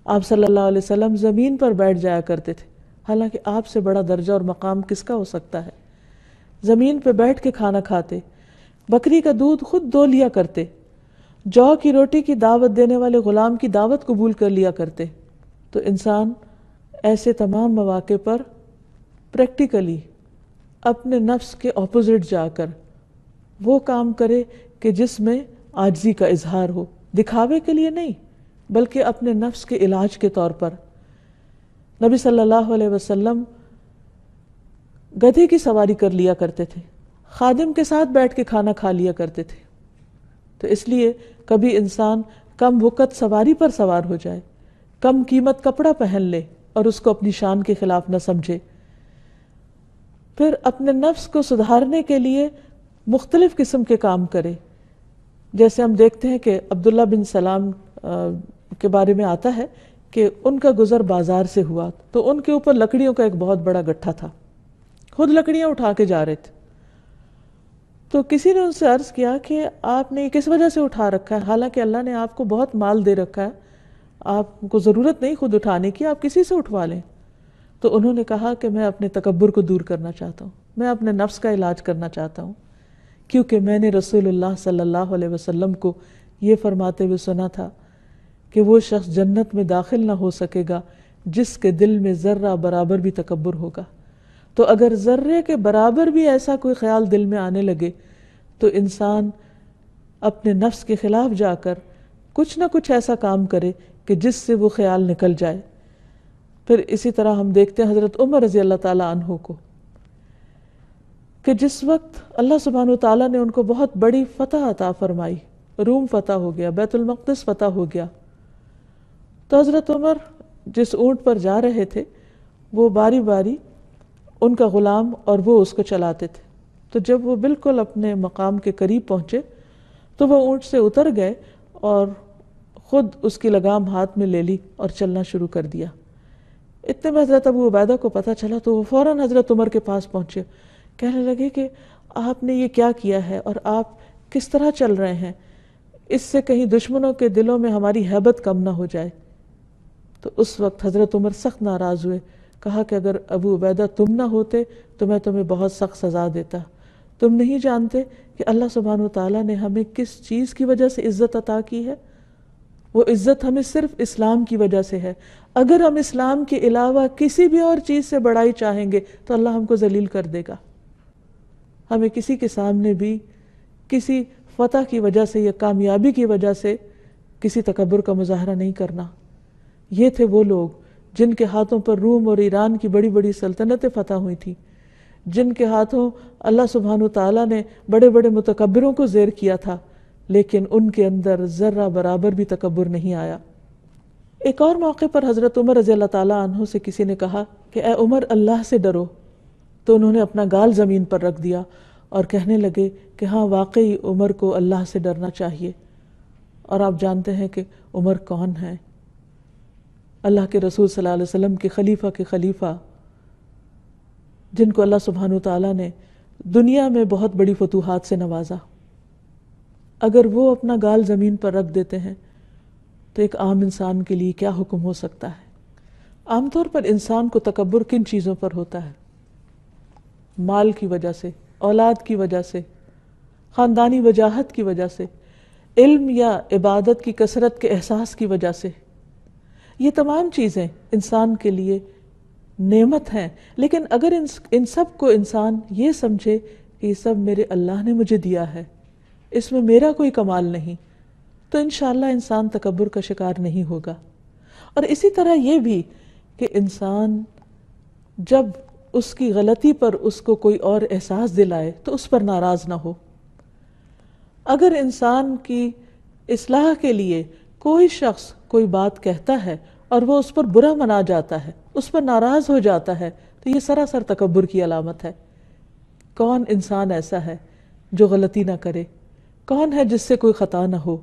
آپ صلی اللہ علیہ وسلم زمین پر بیٹھ جایا کرتے تھے، حالانکہ آپ سے بڑا درجہ اور مقام کس کا ہو سکتا ہے۔ زمین پہ بیٹھ کے کھانا کھاتے، بکری کا دودھ خود دو لیا کرتے، جو کی روٹی کی دعوت دینے والے غلام کی دعوت قبول کر لیا کرتے۔ تو انسان ایسے تمام مواقع پر پریکٹیکلی اپنے نفس کے اپوزٹ جا کر وہ کام کرے کہ جس میں عاجزی کا اظہار ہو، دکھاوے کے لیے نہیں بلکہ اپنے نفس کے علاج کے طور پر۔ نبی صلی اللہ علیہ وسلم گدھے کی سواری کر لیا کرتے تھے، خادم کے ساتھ بیٹھ کے کھانا کھا لیا کرتے تھے۔ تو اس لیے کبھی انسان کم وقت سواری پر سوار ہو جائے، کم قیمت کپڑا پہن لے اور اس کو اپنی شان کے خلاف نہ سمجھے، پھر اپنے نفس کو سدھارنے کے لیے مختلف قسم کے کام کرے۔ جیسے ہم دیکھتے ہیں کہ عبداللہ بن سلام کے بارے میں آتا ہے کہ ان کا گزر بازار سے ہوا تو ان کے اوپر لکڑیوں کا ایک بہت بڑا گٹھا تھا، خود لکڑیاں اٹھا کے جا رہے تھے۔ تو کسی نے ان سے عرض کیا کہ آپ نے یہ کس وجہ سے اٹھا رکھا ہے، حالانکہ اللہ نے آپ کو بہت مال دے رکھا ہے، آپ کو ضرورت نہیں خود اٹھانے کی، آپ کسی سے اٹھوا لیں۔ تو انہوں نے کہا کہ میں اپنے تکبر کو دور کرنا چاہتا ہوں، میں اپنے نفس کا علاج کرنا چاہتا ہوں، کیونکہ میں نے رسول اللہ صلی اللہ علیہ وسلم کو یہ فرماتے ہوئے سنا تھا کہ وہ شخص جنت میں داخل نہ ہو سکے گا جس کے دل میں ذرہ برابر بھی تکبر ہوگا۔ تو اگر ذرے کے برابر بھی ایسا کوئی خیال دل میں آنے لگے تو انسان اپنے نفس کے خلاف جا کر کچھ نہ کچھ ایسا کام کرے کہ جس سے وہ خیال نکل جائے۔ پھر اسی طرح ہم دیکھتے ہیں حضرت عمر رضی اللہ تعالیٰ عنہ کو کہ جس وقت اللہ سبحانہ وتعالیٰ نے ان کو بہت بڑی فتح عطا فرمائی، روم فتح ہو گیا، بیت المقدس فتح ہو گیا، تو حضرت عمر جس اونٹ پر جا رہے تھے وہ باری باری ان کا غلام اور وہ اس کو چلاتے تھے۔ تو جب وہ بالکل اپنے مقام کے قریب پہنچے تو وہ اونٹ سے اتر گئے اور خود اس کی لگام ہاتھ میں لے لی اور چلنا شروع کر دیا۔ اتنے میں حضرت ابو عبیدہ کو پتہ چلا تو وہ فوراً حضرت عمر کے پاس پہنچے، کہنے لگے کہ آپ نے یہ کیا کیا ہے اور آپ کس طرح چل رہے ہیں، اس سے کہیں دشمنوں کے دلوں میں ہماری ہیبت کم نہ ہو جائے۔ تو اس وقت حضرت عمر سخت ناراض ہوئے، کہا کہ اگر ابو عبیدہ تم نہ ہوتے تو میں تمہیں بہت سخت سزا دیتا۔ تم نہیں جانتے کہ اللہ سبحانہ وتعالیٰ نے ہمیں کس چیز کی وجہ سے عزت عطا کی ہے؟ وہ عزت ہمیں صرف اسلام کی وجہ سے ہے۔ اگر ہم اسلام کے علاوہ کسی بھی اور چیز سے بڑائی چاہیں گے تو اللہ ہم کو ذلیل کر دے گا۔ ہمیں کسی کے سامنے بھی کسی فتح کی وجہ سے یا کامیابی کی وجہ سے کسی تکبر کا مظاہرہ نہیں کرنا۔ یہ تھے وہ لوگ جن کے ہاتھوں پر روم اور ایران کی بڑی بڑی سلطنتیں فتح ہوئی تھیں، جن کے ہاتھوں اللہ سبحانہ وتعالیٰ نے بڑے بڑے متکبروں کو زیر کیا تھا، لیکن ان کے اندر ذرہ برابر بھی تکبر نہیں آیا۔ ایک اور موقع پر حضرت عمر رضی اللہ تعالیٰ عنہ سے کسی نے کہا کہ اے عمر اللہ سے ڈرو، تو انہوں نے اپنا گال زمین پر رکھ دیا اور کہنے لگے کہ ہاں واقعی عمر کو اللہ سے ڈرنا چاہیے۔ اور آپ جانتے ہیں کہ عمر کون ہے؟ اللہ کے رسول صلی اللہ علیہ وسلم کے خلیفہ جن کو اللہ سبحانہ تعالیٰ نے دنیا میں بہت بڑی فتوحات سے نوازا۔ اگر وہ اپنا گال زمین پر رکھ دیتے ہیں تو ایک عام انسان کے لیے کیا حکم ہو سکتا ہے؟ عام طور پر انسان کو تکبر کن چیزوں پر ہوتا ہے؟ مال کی وجہ سے، اولاد کی وجہ سے، خاندانی وجاہت کی وجہ سے، علم یا عبادت کی کثرت کے احساس کی وجہ سے۔ یہ تمام چیزیں انسان کے لیے نعمت ہیں، لیکن اگر ان سب کو انسان یہ سمجھے کہ یہ سب میرے اللہ نے مجھے دیا ہے، اس میں میرا کوئی کمال نہیں، تو انشاءاللہ انسان تکبر کا شکار نہیں ہوگا۔ اور اسی طرح یہ بھی کہ انسان جب اس کی غلطی پر اس کو کوئی اور احساس دلائے تو اس پر ناراض نہ ہو۔ اگر انسان کی اصلاح کے لیے کوئی شخص کوئی بات کہتا ہے اور وہ اس پر برا منا جاتا ہے، اس پر ناراض ہو جاتا ہے، تو یہ سراسر تکبر کی علامت ہے۔ کون انسان ایسا ہے جو غلطی نہ کرے؟ کون ہے جس سے کوئی خطا نہ ہو؟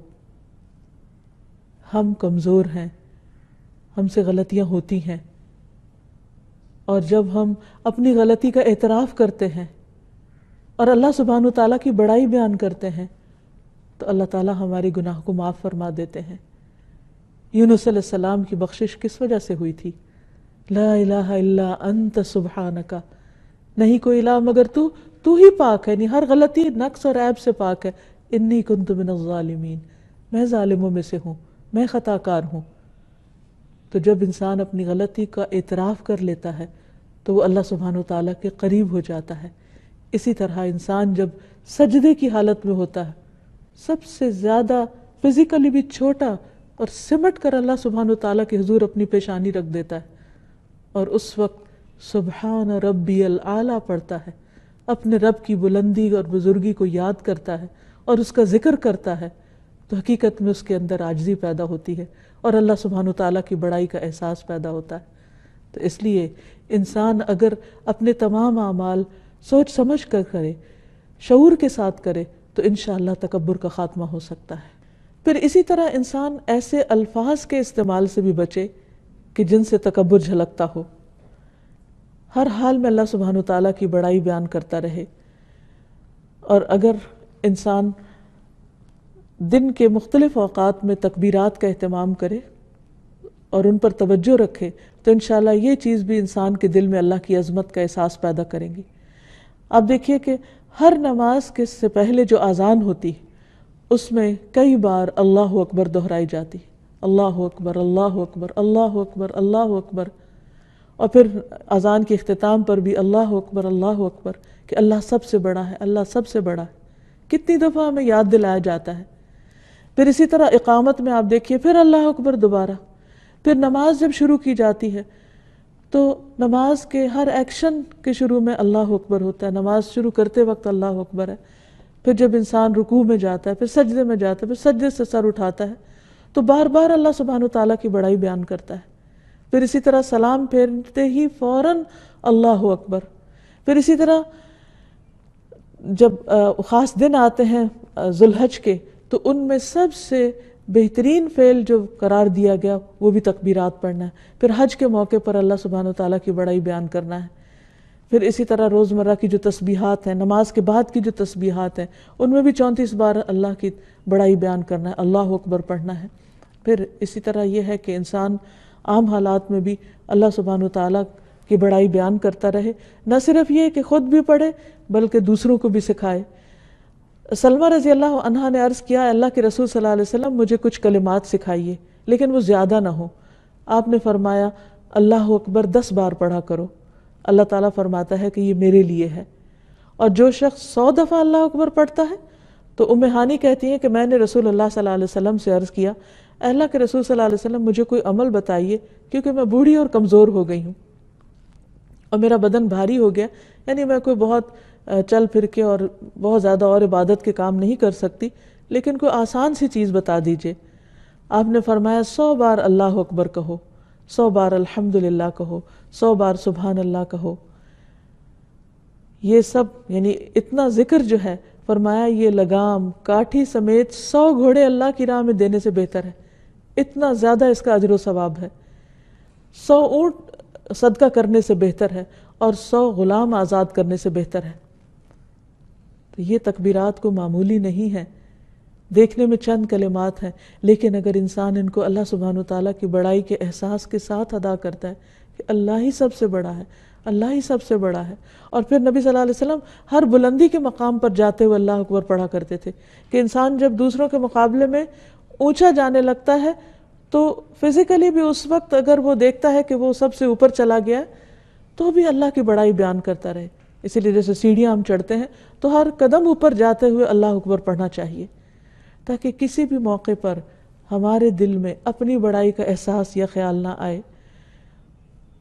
ہم کمزور ہیں، ہم سے غلطیاں ہوتی ہیں، اور جب ہم اپنی غلطی کا اعتراف کرتے ہیں اور اللہ سبحانہ تعالیٰ کی بڑائی بیان کرتے ہیں تو اللہ تعالیٰ ہمارے گناہ کو معاف فرما دیتے ہیں۔ یونس علیہ السلام کی بخشش کس وجہ سے ہوئی تھی؟ لا الہ الا انت سبحانک، نہیں کوئی الہ مگر تو ہی پاک ہے، ہر غلطی، نقص اور عیب سے پاک ہے۔ انی کنت من الظالمین، میں ظالموں میں سے ہوں، میں خطا کار ہوں۔ تو جب انسان اپنی غلطی کا اعتراف کر لیتا ہے تو وہ اللہ سبحانہ وتعالیٰ کے قریب ہو جاتا ہے۔ اسی طرح انسان جب سجدے کی حالت میں ہوتا ہے، سب سے زیادہ فزیکلی بھی چھوٹا، اور سمٹ کر اللہ سبحانہ وتعالیٰ کے حضور اپنی پیشانی رکھ دیتا ہے، اور اس وقت سبحان ربی الاعلیٰ پڑھتا ہے، اپنے رب کی بلندی اور بزرگی کو یاد کرتا ہے اور اس کا ذکر کرتا ہے، تو حقیقت میں اس کے اندر عاجزی پیدا ہوتی ہے اور اللہ سبحانہ وتعالیٰ کی بڑائی کا احساس پیدا ہوتا ہے۔ تو اس لیے انسان اگر اپنے تمام اعمال سوچ سمجھ کر کرے، شعور کے ساتھ کرے، تو انشاءاللہ تکبر کا خاتمہ ہو سکتا ہے۔ پھر اسی طرح انسان ایسے الفاظ کے استعمال سے بھی بچے کہ جن سے تکبر جھلکتا ہو۔ ہر حال میں اللہ سبحانہ وتعالیٰ کی بڑائی بیان کرتا رہے، اور اگر انسان دن کے مختلف اوقات میں تکبیرات کا اہتمام کرے اور ان پر توجہ رکھے تو انشاءاللہ یہ چیز بھی انسان کے دل میں اللہ کی عظمت کا احساس پیدا کریں گی۔ آپ دیکھیے کہ ہر نماز کے سے پہلے جو اذان ہوتی اس میں کئی بار اللہ اکبر دہرائی جاتی، اللہ اکبر اللہ اکبر اللہ اکبر اللہ اکبر، اور پھر اذان کے اختتام پر بھی اللہ اکبر کہ اللہ سب سے بڑا ہے، اللہ سب سے بڑا ہے۔ کتنی دفعہ ہمیں یاد دلایا جاتا ہے۔ پھر اسی طرح اقامت میں آپ دیکھیے پھر اللہ اکبر دوبارہ۔ پھر نماز جب شروع کی جاتی ہے تو نماز کے ہر ایکشن کے شروع میں اللہ اکبر ہوتا ہے، نماز شروع کرتے وقت اللہ اکبر ہے۔ پھر جب انسان رکوع میں جاتا ہے، پھر سجدے میں جاتا ہے، پھر سجدے سے سر اٹھاتا ہے تو بار بار اللہ سبحانہ وتعالیٰ کی بڑائی بیان کرتا ہے۔ پھر اسی طرح سلام پھیرتے ہی فوراً اللہ اکبر۔ پھر اسی طرح جب خاص دن آتے ہیں ذوالحج کے تو ان میں سب سے بہترین فعل جو قرار دیا گیا وہ بھی تکبیرات پڑھنا ہے۔ پھر حج کے موقع پر اللہ سبحانہ وتعالیٰ کی بڑائی بیان کرنا ہے۔ پھر اسی طرح روزمرہ کی جو تسبیحات ہیں، نماز کے بعد کی جو تسبیحات ہیں، ان میں بھی 34 بار اللہ کی بڑائی بیان کرنا ہے، اللہ اکبر پڑھنا ہے۔ پھر اسی طرح یہ ہے کہ انسان عام حالات میں بھی اللہ سبحانہ وتعالیٰ کی بڑائی بیان کرتا رہے، نہ صرف یہ کہ خود بھی پڑھے بلکہ دوسروں کو بھی سکھائے۔ سلمہ رضی اللہ عنہا نے عرض کیا، اللہ کے رسول صلی اللہ علیہ وسلم مجھے کچھ کلمات سکھائیے لیکن وہ زیادہ نہ ہو۔ آپ نے فرمایا اللہ اکبر 10 بار پڑھا کرو۔ اللہ تعالیٰ فرماتا ہے کہ یہ میرے لیے ہے۔ اور جو شخص 100 دفعہ اللہ اکبر پڑھتا ہے تو ام ہانی کہتی ہیں کہ میں نے رسول اللہ صلی اللہ علیہ وسلم سے عرض کیا، اے اللہ کے رسول صلی اللہ علیہ وسلم مجھے کوئی عمل بتائیے کیونکہ میں بوڑھی اور کمزور ہو گئی ہوں اور میرا بدن بھاری ہو گیا، یعنی میں کوئی بہت چل پھر کے اور بہت زیادہ اور عبادت کے کام نہیں کر سکتی، لیکن کوئی آسان سی چیز بتا دیجئے۔ آپ نے فرمایا 100 بار اللہ اکبر کہو، 100 بار الحمدللہ کہو، 100 بار سبحان اللہ کہو۔ یہ سب یعنی اتنا ذکر جو ہے، فرمایا یہ لگام کاٹھی سمیت 100 گھوڑے اللہ کی راہ میں دینے سے بہتر ہے، اتنا زیادہ اس کا اجر و ثواب ہے۔ 100 اونٹ صدقہ کرنے سے بہتر ہے اور 100 غلام آزاد کرنے سے بہتر ہے۔ تو یہ تکبیرات کو معمولی نہیں ہے، دیکھنے میں چند کلمات ہیں، لیکن اگر انسان ان کو اللہ سبحانہ وتعالیٰ کی بڑائی کے احساس کے ساتھ ادا کرتا ہے کہ اللہ ہی سب سے بڑا ہے، اللہ ہی سب سے بڑا ہے، اور پھر نبی صلی اللہ علیہ وسلم ہر بلندی کے مقام پر جاتے ہوئے اللہ اکبر پڑھا کرتے تھے کہ انسان جب دوسروں کے مقابلے میں اونچا جانے لگتا ہے تو فزیکلی بھی اس وقت اگر وہ دیکھتا ہے کہ وہ سب سے اوپر چلا گیا ہے تو بھی اللہ کی بڑائی بیان کرتا رہے۔ اسی لیے جیسے سیڑھیاں ہم چڑھتے ہیں تو ہر قدم اوپر جاتے ہوئے اللہ اکبر پڑھنا چاہیے، تاکہ کسی بھی موقع پر ہمارے دل میں اپنی بڑائی کا احساس یا خیال نہ آئے،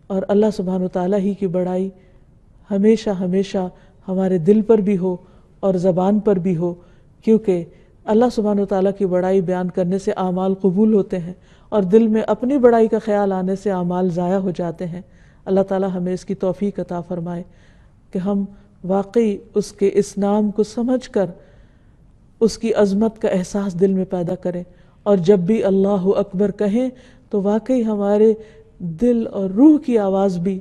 اور اللہ سبحانہ وتعالیٰ ہی کی بڑائی ہمیشہ ہمیشہ ہمارے دل پر بھی ہو اور زبان پر بھی ہو، کیونکہ اللہ سبحانہ وتعالیٰ کی بڑائی بیان کرنے سے اعمال قبول ہوتے ہیں، اور دل میں اپنی بڑائی کا خیال آنے سے اعمال ضائع ہو جاتے ہیں۔ اللہ تعالیٰ ہمیں اس کی توفیق عطا فرمائے کہ ہم واقعی اس کے اس نام کو سمجھ کر اس کی عظمت کا احساس دل میں پیدا کریں، اور جب بھی اللہ اکبر کہیں تو واقعی ہمارے دل اور روح کی آواز بھی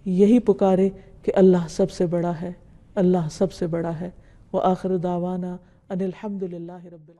یہی پکارے کہ اللہ سب سے بڑا ہے، اللہ سب سے بڑا ہے۔ وآخر دعوانا ان الحمد للہ رب العالمین۔